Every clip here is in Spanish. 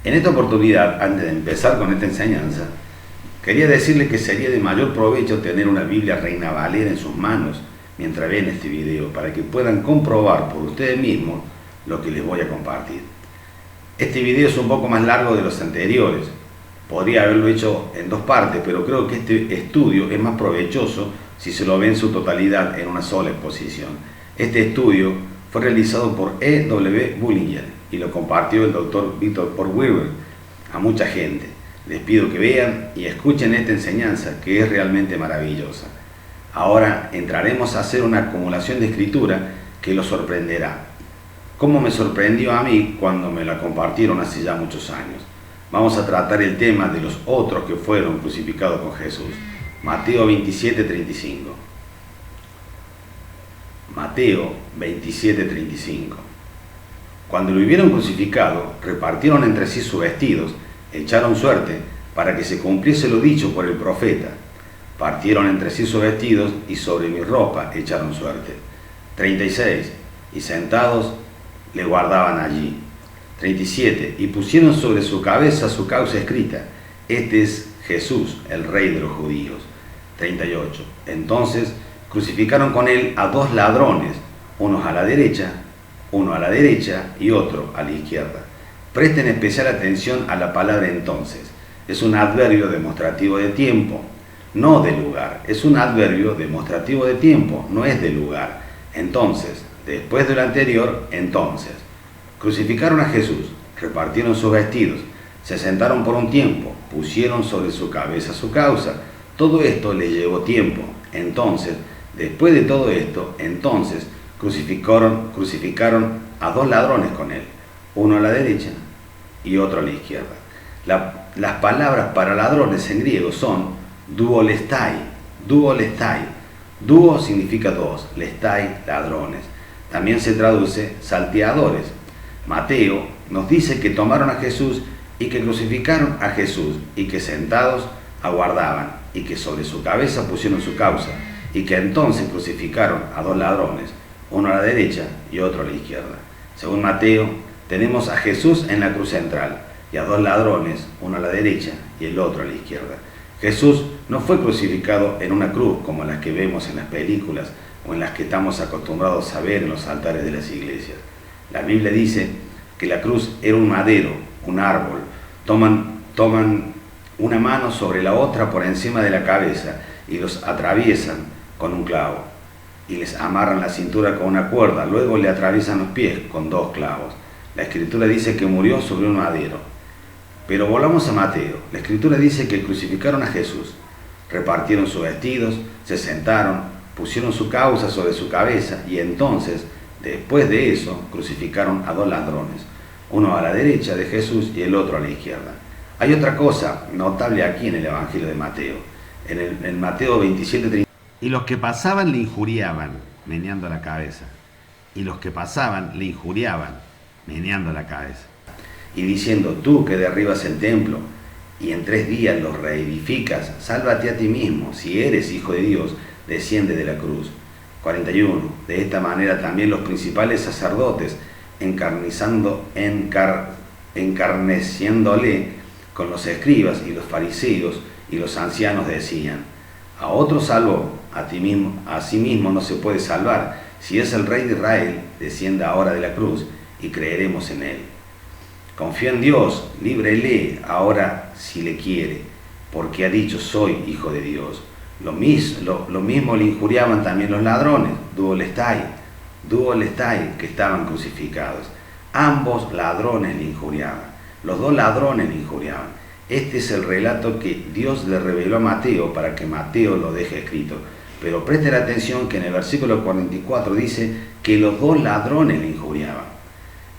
En esta oportunidad, antes de empezar con esta enseñanza, quería decirles que sería de mayor provecho tener una Biblia Reina Valera en sus manos mientras ven este video, para que puedan comprobar por ustedes mismos lo que les voy a compartir. Este video es un poco más largo de los anteriores. Podría haberlo hecho en dos partes, pero creo que este estudio es más provechoso si se lo ve en su totalidad en una sola exposición. Este estudio fue realizado por E.W. Bullinger y lo compartió el Dr. Victor Weaver a mucha gente. Les pido que vean y escuchen esta enseñanza, que es realmente maravillosa. Ahora entraremos a hacer una acumulación de escritura que los sorprenderá, como me sorprendió a mí cuando me la compartieron hace ya muchos años. Vamos a tratar el tema de los otros que fueron crucificados con Jesús. Mateo 27:35. Mateo 27:35. Cuando lo hubieron crucificado, repartieron entre sí sus vestidos, echaron suerte para que se cumpliese lo dicho por el profeta. Partieron entre sí sus vestidos y sobre mi ropa echaron suerte. 36. Y sentados le guardaban allí. 37. Y pusieron sobre su cabeza su causa escrita: este es Jesús, el Rey de los judíos. 38. Entonces crucificaron con él a dos ladrones, uno a la derecha y otro a la izquierda. Presten especial atención a la palabra entonces. Es un adverbio demostrativo de tiempo, no de lugar. Es un adverbio demostrativo de tiempo, no es de lugar. Entonces, después de lo anterior, entonces. Crucificaron a Jesús, repartieron sus vestidos, se sentaron por un tiempo, pusieron sobre su cabeza su causa. Todo esto le llevó tiempo. Entonces, después de todo esto, entonces crucificaron a dos ladrones con él, uno a la derecha y otro a la izquierda. Las palabras para ladrones en griego son duolestai. Duo significa dos, lestai, ladrones. También se traduce salteadores. Mateo nos dice que tomaron a Jesús y que crucificaron a Jesús y que sentados aguardaban y que sobre su cabeza pusieron su causa y que entonces crucificaron a dos ladrones, uno a la derecha y otro a la izquierda. Según Mateo, tenemos a Jesús en la cruz central y a dos ladrones, uno a la derecha y el otro a la izquierda. Jesús no fue crucificado en una cruz como las que vemos en las películas o en las que estamos acostumbrados a ver en los altares de las iglesias. La Biblia dice que la cruz era un madero, un árbol. Toman una mano sobre la otra por encima de la cabeza y los atraviesan con un clavo y les amarran la cintura con una cuerda, luego le atraviesan los pies con dos clavos. La Escritura dice que murió sobre un madero. Pero volvamos a Mateo. La Escritura dice que crucificaron a Jesús, repartieron sus vestidos, se sentaron, pusieron su causa sobre su cabeza y entonces, después de eso, crucificaron a dos ladrones, uno a la derecha de Jesús y el otro a la izquierda. Hay otra cosa notable aquí en el Evangelio de Mateo. En Mateo 27:30. Y los que pasaban le injuriaban, meneando la cabeza. Y los que pasaban le injuriaban, meneando la cabeza. Y diciendo: tú que derribas el templo y en 3 días lo reedificas, sálvate a ti mismo. Si eres hijo de Dios, desciende de la cruz. 41. De esta manera también los principales sacerdotes, encarneciéndole con los escribas y los fariseos y los ancianos, decían: a otro salvó, a sí mismo no se puede salvar. Si es el Rey de Israel, descienda ahora de la cruz y creeremos en él. Confía en Dios, líbrele ahora si le quiere, porque ha dicho: soy hijo de Dios. Lo mismo le injuriaban también los ladrones, duolestai, que estaban crucificados. Ambos ladrones le injuriaban, los dos ladrones le injuriaban. Este es el relato que Dios le reveló a Mateo para que Mateo lo deje escrito. Pero presten atención que en el versículo 44 dice que los dos ladrones le injuriaban.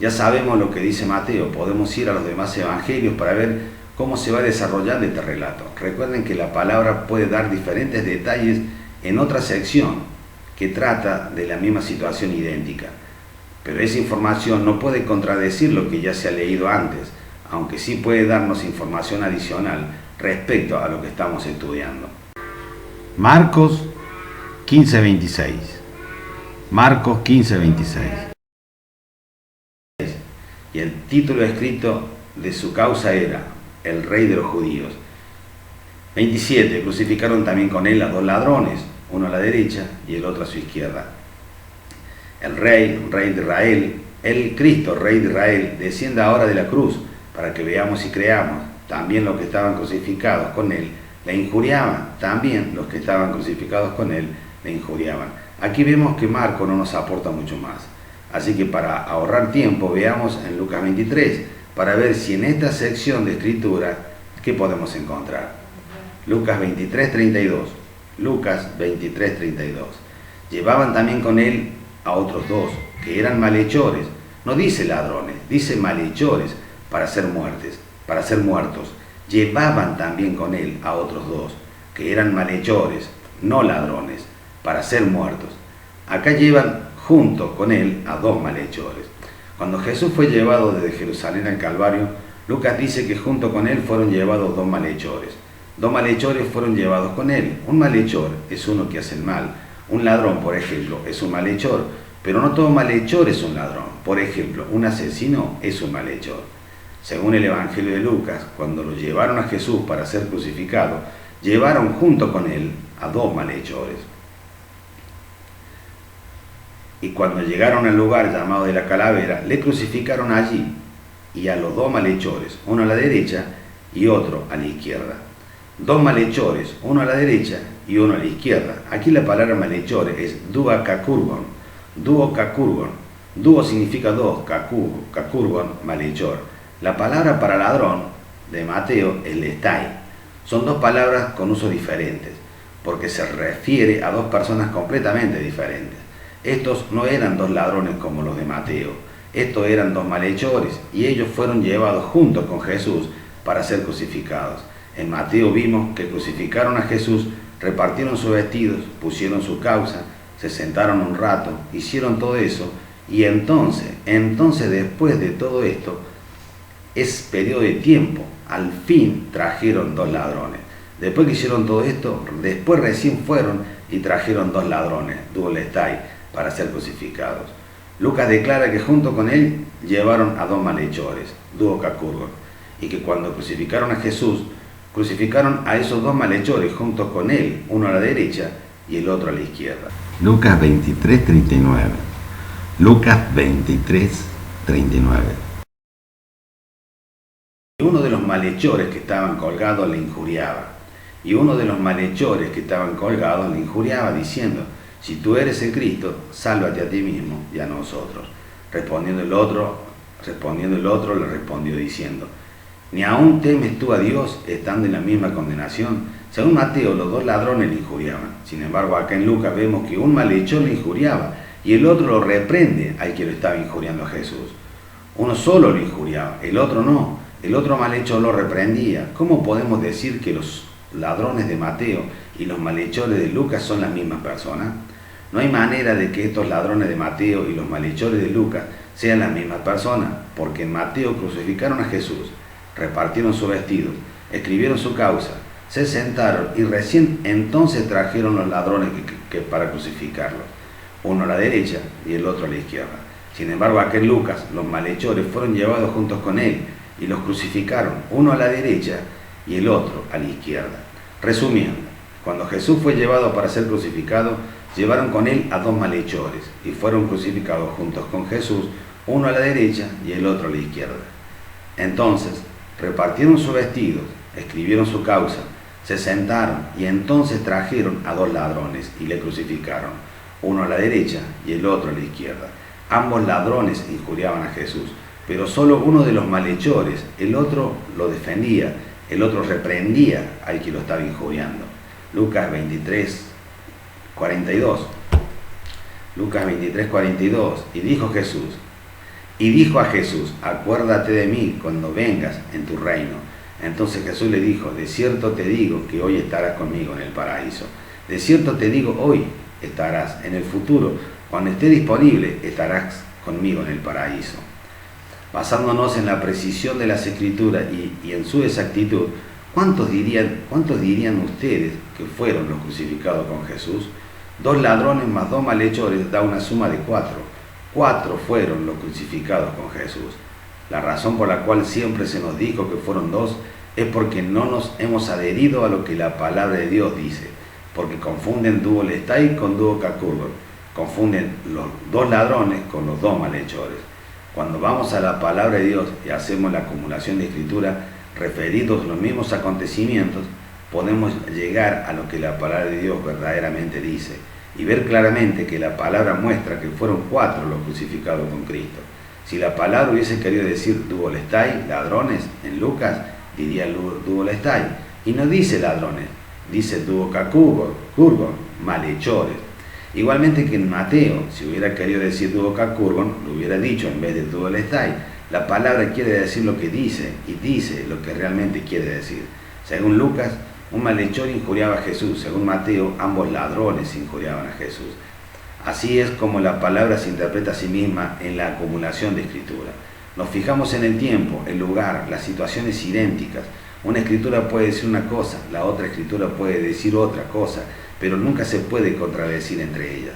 Ya sabemos lo que dice Mateo, podemos ir a los demás evangelios para ver cómo se va desarrollando este relato. Recuerden que la palabra puede dar diferentes detalles en otra sección que trata de la misma situación idéntica. Pero esa información no puede contradecir lo que ya se ha leído antes, aunque sí puede darnos información adicional respecto a lo que estamos estudiando. Marcos 15:26. Marcos 15:26. Y el título escrito de su causa era el rey de los judíos. 27. Crucificaron también con él a dos ladrones, uno a la derecha y el otro a su izquierda. El rey de Israel, el Cristo, rey de Israel, descienda ahora de la cruz para que veamos y creamos. También los que estaban crucificados con él le injuriaban, también los que estaban crucificados con él le injuriaban. Aquí vemos que Marco no nos aporta mucho más. Así que para ahorrar tiempo, veamos en Lucas 23, para ver si en esta sección de escritura, ¿qué podemos encontrar? Lucas 23, 32. Lucas 23, 32. Llevaban también con él a otros dos, que eran malhechores. No dice ladrones, dice malhechores, para ser muertos. Llevaban también con él a otros dos, que eran malhechores, no ladrones, para ser muertos. Acá llevan junto con él a dos malhechores. Cuando Jesús fue llevado desde Jerusalén al Calvario, Lucas dice que junto con él fueron llevados dos malhechores. Dos malhechores fueron llevados con él. Un malhechor es uno que hace el mal. Un ladrón, por ejemplo, es un malhechor. Pero no todo malhechor es un ladrón. Por ejemplo, un asesino es un malhechor. Según el Evangelio de Lucas, cuando lo llevaron a Jesús para ser crucificado, llevaron junto con él a dos malhechores. Y cuando llegaron al lugar llamado de la calavera, le crucificaron allí y a los dos malhechores, uno a la derecha y otro a la izquierda. Dos malhechores, uno a la derecha y uno a la izquierda. Aquí la palabra malhechores es duokakurgon. Duokakurgon. Duo significa dos, kakurgon, malhechor. La palabra para ladrón de Mateo es lestai. Son dos palabras con usos diferentes, porque se refiere a dos personas completamente diferentes. Estos no eran dos ladrones como los de Mateo, estos eran dos malhechores y ellos fueron llevados juntos con Jesús para ser crucificados. En Mateo vimos que crucificaron a Jesús, repartieron sus vestidos, pusieron su causa, se sentaron un rato, hicieron todo eso y entonces después de todo esto, es periodo de tiempo, al fin trajeron dos ladrones. Después que hicieron todo esto, después recién fueron y trajeron dos ladrones, duolestai, para ser crucificados. Lucas declara que junto con él llevaron a dos malhechores, duokakurgon, y que cuando crucificaron a Jesús, crucificaron a esos dos malhechores junto con él, uno a la derecha y el otro a la izquierda. Lucas 23, 39. Lucas 23, 39. Uno de los malhechores que estaban colgados le injuriaba, y uno de los malhechores que estaban colgados le injuriaba diciendo: si tú eres el Cristo, sálvate a ti mismo y a nosotros. Respondiendo el otro le respondió diciendo: ¿ni aún temes tú a Dios estando en la misma condenación? Según Mateo, los dos ladrones le injuriaban. Sin embargo, acá en Lucas vemos que un malhechor le injuriaba y el otro lo reprende al que lo estaba injuriando a Jesús. Uno solo lo injuriaba, el otro no. El otro malhechor lo reprendía. ¿Cómo podemos decir que los ladrones de Mateo y los malhechores de Lucas son las mismas personas? No hay manera de que estos ladrones de Mateo y los malhechores de Lucas sean las mismas personas, porque en Mateo crucificaron a Jesús, repartieron sus vestidos, escribieron su causa, se sentaron y recién entonces trajeron los ladrones que para crucificarlos, uno a la derecha y el otro a la izquierda. Sin embargo, acá en Lucas, los malhechores fueron llevados juntos con él y los crucificaron, uno a la derecha y el otro a la izquierda. Resumiendo, cuando Jesús fue llevado para ser crucificado, llevaron con él a dos malhechores y fueron crucificados juntos con Jesús, uno a la derecha y el otro a la izquierda. Entonces, repartieron sus vestidos, escribieron su causa, se sentaron y entonces trajeron a dos ladrones y le crucificaron, uno a la derecha y el otro a la izquierda. Ambos ladrones injuriaban a Jesús, pero solo uno de los malhechores, el otro lo defendía, el otro reprendía al que lo estaba injuriando. Lucas 23, 42. Lucas 23, 42. Y dijo a Jesús: acuérdate de mí cuando vengas en tu reino. Entonces Jesús le dijo: de cierto te digo que hoy estarás conmigo en el paraíso. De cierto te digo, hoy estarás. En el futuro, cuando esté disponible, estarás conmigo en el paraíso. Basándonos en la precisión de las Escrituras y en su exactitud, ¿cuántos dirían ustedes que fueron los crucificados con Jesús? Dos ladrones más dos malhechores da una suma de 4. 4 fueron los crucificados con Jesús. La razón por la cual siempre se nos dijo que fueron dos es porque no nos hemos adherido a lo que la palabra de Dios dice, porque confunden dúo lestai con dúo cacurgo, confunden los dos ladrones con los dos malhechores. Cuando vamos a la palabra de Dios y hacemos la acumulación de escritura referidos a los mismos acontecimientos, podemos llegar a lo que la palabra de Dios verdaderamente dice y ver claramente que la palabra muestra que fueron 4 los crucificados con Cristo. Si la palabra hubiese querido decir dúo lestai, ladrones, en Lucas diría dúo lestai, y no dice ladrones, dice dúo cacurgo, malhechores. Igualmente que en Mateo, si hubiera querido decir dúo cacurgo, lo hubiera dicho en vez de dúo lestai. La palabra quiere decir lo que dice y dice lo que realmente quiere decir. Según Lucas, un malhechor injuriaba a Jesús. Según Mateo, ambos ladrones injuriaban a Jesús. Así es como la palabra se interpreta a sí misma en la acumulación de escritura. Nos fijamos en el tiempo, el lugar, las situaciones idénticas. Una escritura puede decir una cosa, la otra escritura puede decir otra cosa, pero nunca se puede contradecir entre ellas.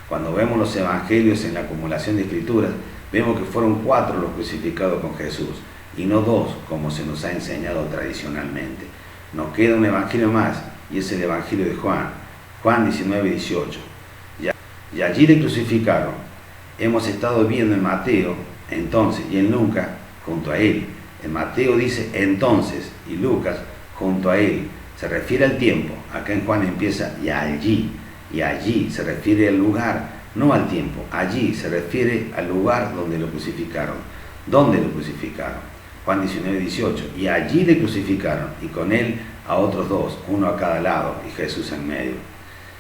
Cuando vemos los evangelios en la acumulación de escrituras, vemos que fueron 4 los crucificados con Jesús, y no 2, como se nos ha enseñado tradicionalmente. Nos queda un evangelio más, y es el evangelio de Juan, Juan 19:18. Y allí le crucificaron. Hemos estado viendo en Mateo, entonces, y en Lucas, junto a él. En Mateo dice entonces, y Lucas, junto a él. Se refiere al tiempo. Acá en Juan empieza y allí se refiere al lugar, no al tiempo. Allí se refiere al lugar donde lo crucificaron. ¿Dónde lo crucificaron? Juan 19:18. Y allí le crucificaron, y con él a otros 2, uno a cada lado, y Jesús en medio.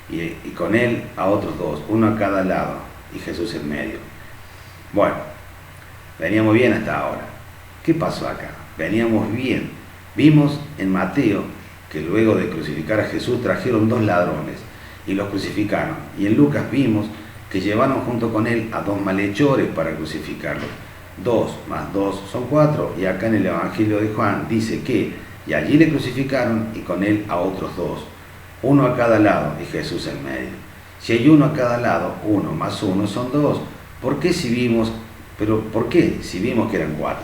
Y con él a otros 2, uno a cada lado, y Jesús en medio. Bueno, veníamos bien hasta ahora. ¿Qué pasó acá? Veníamos bien. Vimos en Mateo que luego de crucificar a Jesús trajeron 2 ladrones y los crucificaron. Y en Lucas vimos que llevaron junto con él a 2 malhechores para crucificarlos. 2 más 2 son 4, y acá en el Evangelio de Juan dice que y allí le crucificaron y con él a otros 2, uno a cada lado y Jesús en medio. Si hay uno a cada lado, 1 más 1 son 2. ¿Por qué si vimos que eran 4?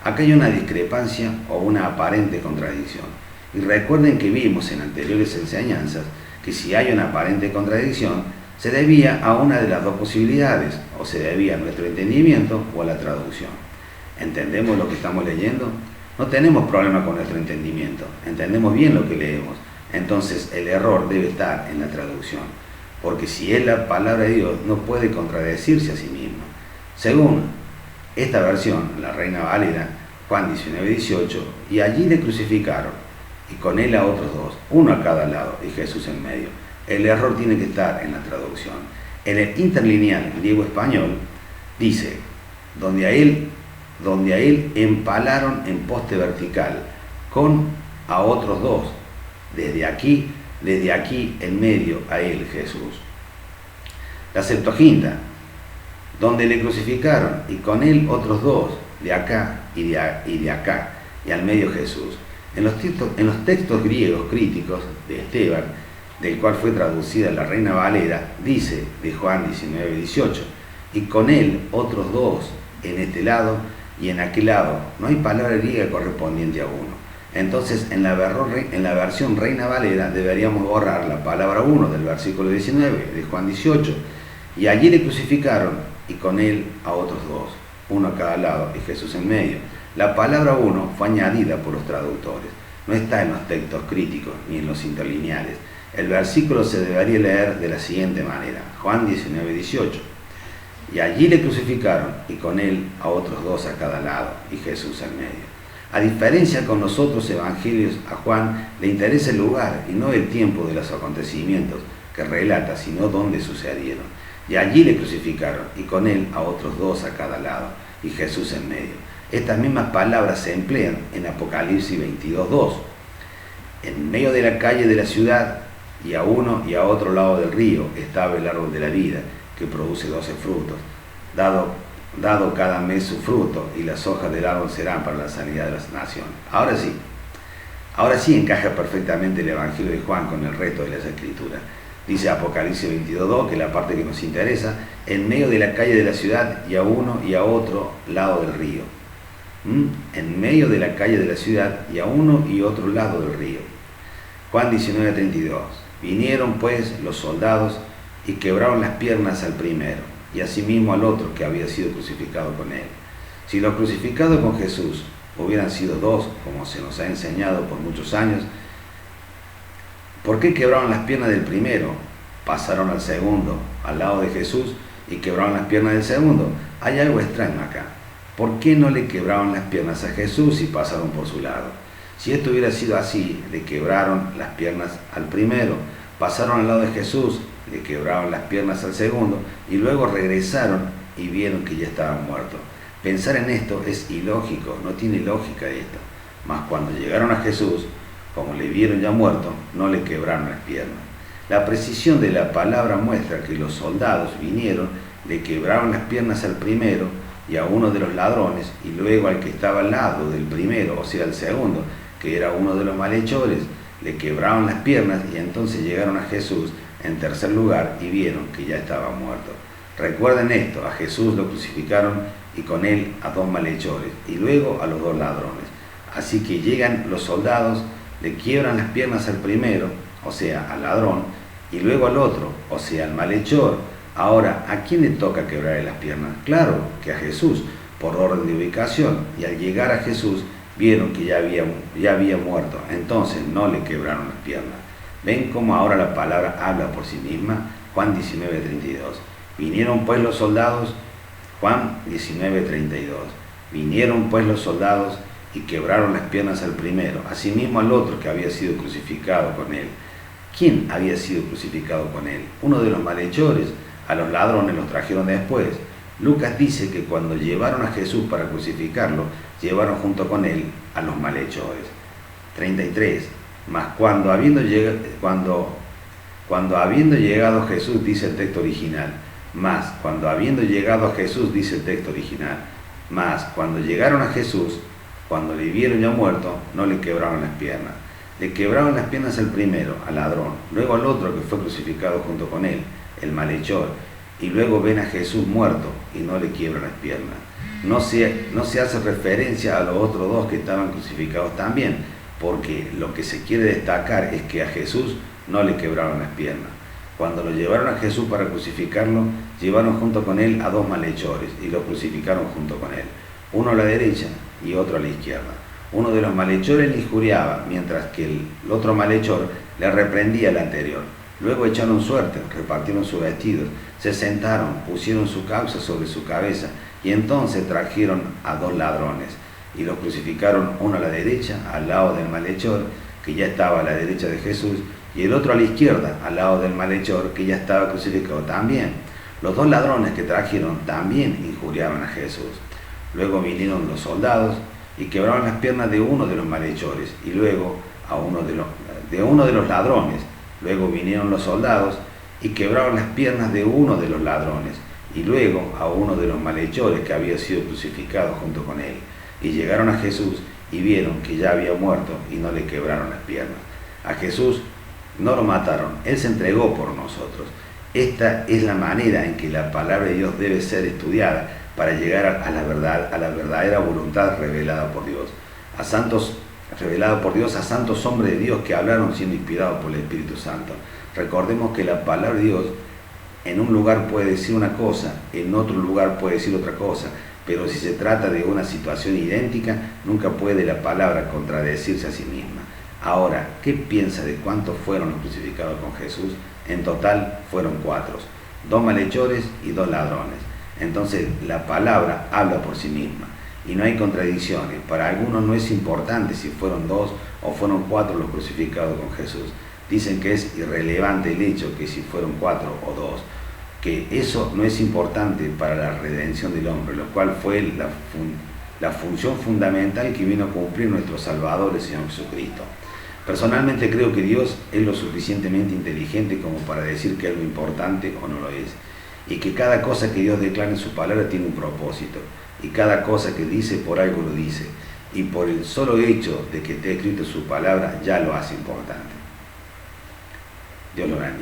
Acá hay una discrepancia o una aparente contradicción. Y recuerden que vimos en anteriores enseñanzas que si hay una aparente contradicción, se debía a una de las 2 posibilidades, o se debía a nuestro entendimiento o a la traducción. ¿Entendemos lo que estamos leyendo? No tenemos problema con nuestro entendimiento, entendemos bien lo que leemos. Entonces el error debe estar en la traducción, porque si es la palabra de Dios, no puede contradecirse a sí misma. Según esta versión, la Reina Valera, Juan 19:18, y allí le crucificaron, y con él a otros 2, uno a cada lado, y Jesús en medio. El error tiene que estar en la traducción. En el interlineal griego-español dice, donde a él empalaron en poste vertical, con a otros 2, desde aquí en medio a él Jesús. La Septuaginta, donde le crucificaron y con él otros 2, de acá y de acá, y al medio Jesús. En los textos griegos críticos de Esteban, del cual fue traducida la Reina Valera, dice de Juan 19:18, y con él otros 2 en este lado y en aquel lado. No hay palabra griega correspondiente a 1. Entonces en la versión Reina Valera deberíamos borrar la palabra 1 del versículo 19 de Juan 18, y allí le crucificaron y con él a otros 2, uno a cada lado y Jesús en medio. La palabra 1 fue añadida por los traductores, no está en los textos críticos ni en los interlineales. El versículo se debería leer de la siguiente manera, Juan 19:18, y allí le crucificaron y con él a otros 2 a cada lado y Jesús en medio. A diferencia con los otros evangelios, a Juan le interesa el lugar y no el tiempo de los acontecimientos que relata, sino dónde sucedieron. Y allí le crucificaron y con él a otros 2 a cada lado y Jesús en medio. Estas mismas palabras se emplean en Apocalipsis 22:2. En medio de la calle de la ciudad y a uno y a otro lado del río estaba el árbol de la vida, que produce 12 frutos, dado cada mes su fruto, y las hojas del árbol serán para la sanidad de las naciones. Ahora sí encaja perfectamente el Evangelio de Juan con el resto de las Escrituras. Dice Apocalipsis 22:2, que es la parte que nos interesa, en medio de la calle de la ciudad y a uno y a otro lado del río. en medio de la calle de la ciudad y a uno y otro lado del río. Juan 19:32. Vinieron pues los soldados y quebraron las piernas al primero y asimismo al otro que había sido crucificado con él. Si los crucificados con Jesús hubieran sido dos, como se nos ha enseñado por muchos años, ¿por qué quebraron las piernas del primero? Pasaron al segundo, al lado de Jesús, y quebraron las piernas del segundo. Hay algo extraño acá. ¿Por qué no le quebraron las piernas a Jesús y pasaron por su lado? Si esto hubiera sido así, le quebraron las piernas al primero, pasaron al lado de Jesús, le quebraron las piernas al segundo, y luego regresaron y vieron que ya estaban muertos. Pensar en esto es ilógico, no tiene lógica esto. Mas cuando llegaron a Jesús, como le vieron ya muerto, no le quebraron las piernas. La precisión de la palabra muestra que los soldados vinieron, le quebraron las piernas al primero y a uno de los ladrones, y luego al que estaba al lado del primero, o sea, al segundo, que era uno de los malhechores, le quebraron las piernas, y entonces llegaron a Jesús en tercer lugar y vieron que ya estaba muerto. Recuerden esto, a Jesús lo crucificaron y con él a dos malhechores y luego a los dos ladrones. Así que llegan los soldados, le quiebran las piernas al primero, o sea, al ladrón, y luego al otro, o sea, al malhechor. Ahora, ¿a quién le toca quebrarle las piernas? Claro, que a Jesús, por orden de ubicación, y al llegar a Jesús vieron que ya había muerto, entonces no le quebraron las piernas. ¿Ven cómo ahora la palabra habla por sí misma? Juan 19:32. Vinieron pues los soldados, Juan 19:32. Vinieron pues los soldados y quebraron las piernas al primero, asimismo al otro que había sido crucificado con él. ¿Quién había sido crucificado con él? Uno de los malhechores. A los ladrones los trajeron después. Lucas dice que cuando llevaron a Jesús para crucificarlo, llevaron junto con él a los malhechores. 33. Mas cuando habiendo llegado Jesús, dice el texto original. Mas cuando habiendo llegado a Jesús, dice el texto original. Mas cuando llegaron a Jesús, cuando le vieron ya muerto, no le quebraron las piernas. Le quebraron las piernas al primero, al ladrón, luego al otro que fue crucificado junto con él, el malhechor, y luego ven a Jesús muerto y no le quiebran las piernas. No se hace referencia a los otros dos que estaban crucificados también, porque lo que se quiere destacar es que a Jesús no le quebraron las piernas. Cuando lo llevaron a Jesús para crucificarlo, llevaron junto con él a dos malhechores y lo crucificaron junto con él, uno a la derecha y otro a la izquierda. Uno de los malhechores le injuriaba, mientras que el otro malhechor le reprendía al anterior. Luego echaron suerte, repartieron sus vestidos, se sentaron, pusieron su causa sobre su cabeza, y entonces trajeron a dos ladrones, y los crucificaron uno a la derecha, al lado del malhechor, que ya estaba a la derecha de Jesús, y el otro a la izquierda, al lado del malhechor, que ya estaba crucificado también. Los dos ladrones que trajeron también injuriaban a Jesús. Luego vinieron los soldados y quebraron las piernas de uno de los malhechores y luego a uno de los ladrones. Luego vinieron los soldados y quebraron las piernas de uno de los ladrones y luego a uno de los malhechores que había sido crucificado junto con él. Y llegaron a Jesús y vieron que ya había muerto y no le quebraron las piernas. A Jesús no lo mataron, Él se entregó por nosotros. Esta es la manera en que la palabra de Dios debe ser estudiada para llegar a la verdad, a la verdadera voluntad revelada por Dios. A santos hombres de Dios que hablaron siendo inspirados por el Espíritu Santo. Recordemos que la palabra de Dios en un lugar puede decir una cosa, en otro lugar puede decir otra cosa, pero si se trata de una situación idéntica, nunca puede la palabra contradecirse a sí misma. Ahora, ¿qué piensa de cuántos fueron los crucificados con Jesús? En total fueron 4, 2 malhechores y 2 ladrones. Entonces la palabra habla por sí misma y no hay contradicciones. Para algunos no es importante si fueron 2 o fueron 4 los crucificados con Jesús. Dicen que es irrelevante el hecho que si fueron 4 o 2, que eso no es importante para la redención del hombre, lo cual fue la función fundamental que vino a cumplir nuestro Salvador, el Señor Jesucristo. Personalmente creo que Dios es lo suficientemente inteligente como para decir que es lo importante o no lo es, y que cada cosa que Dios declara en su palabra tiene un propósito, y cada cosa que dice por algo lo dice, y por el solo hecho de que esté escrito su palabra ya lo hace importante. Dios lo bendiga.